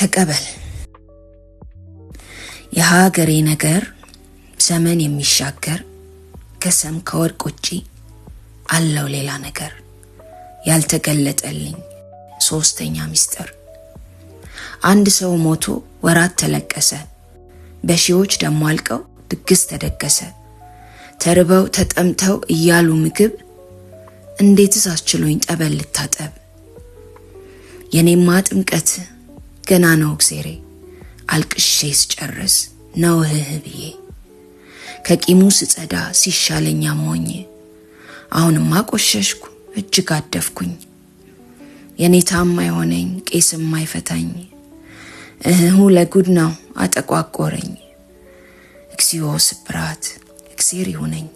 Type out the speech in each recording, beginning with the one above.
ተቀበል የሀገሬ ነገር ዘመን የሚሻገር ከሰም ከወርቅ ውጪ አለው ሌላ ነገር ያልተገለጠልኝ ሶስተኛ ሚስጥር አንድ ሰው ሞቶ ወራት ተለቀሰ በሺዎች ደሞ አልቀው ድግስ ተደገሰ ተርበው ተጠምተው እያሉ ምግብ እንዴትስ አስችሎኝ ጠበል ልታጠብ የኔማ ጥምቀት ገና ነው እግዚአብሔሬ አልቅሼ ስጨርስ ነው ህህብዬ ከቂሙ ስጸዳ ሲሻለኝ አሞኝ አሁንማ ቆሸሽኩ እጅግ አደፍኩኝ የኔ ታማኝ ሆነኝ ቄስም ማይፈታኝ ለጉድ ነው አጠቋቆረኝ እግዚኦ ስብራት እግዚአብሔር ይሁነኝ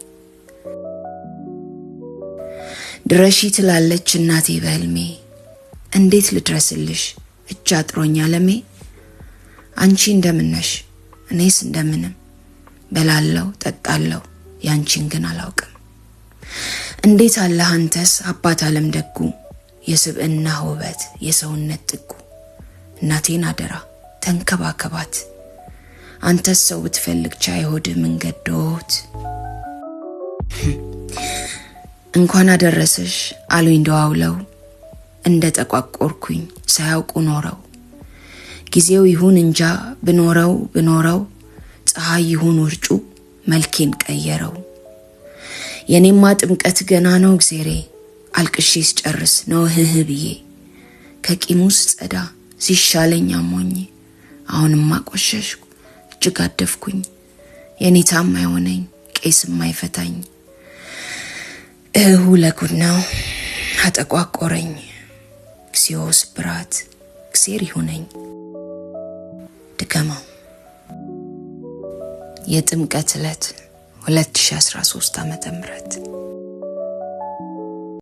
ድረሺ ትላለች እናቴ በህልሜ እንዴት ልድረስልሽ እጅ አጥሮኛ ለሜ አንቺ እንደምነሽ እኔስ እንደምንም በላለው ጠጣለው ያንቺን ግን አላውቅም እንዴት አለህ አንተስ አባት ዓለም ደጉ የስብዕና ውበት የሰውነት ጥጉ እናቴን አደራ ተንከባከባት አንተስ ሰው ብትፈልግ ቻይ ሆድ መንገዶት እንኳን አደረሰሽ አሉኝ ደዋውለው እንደ ተቋቆርኩኝ ሳያውቁ ኖረው ጊዜው ይሁን እንጃ ብኖረው ፀሐይ ይሁን ውርጩ መልኬን ቀየረው የኔማ ጥምቀት ገና ነው እግዚአብሔሬ አልቅሼ ስጨርስ ነው ህህብዬ ከቂሙስ ጸዳ ሲሻለኝ አሞኝ አሁንማ ቆሸሽኩ እጅግ አደፍኩኝ የኔ ታማኝ ሆነኝ ቄስም ማይፈታኝ ለጉድ ነው አጠቋቆረኝ እግዚኦ ስብራት እግዚአብሔር ይሁነኝ ድገመው የጥምቀት ዕለት 2013 ዓ.ም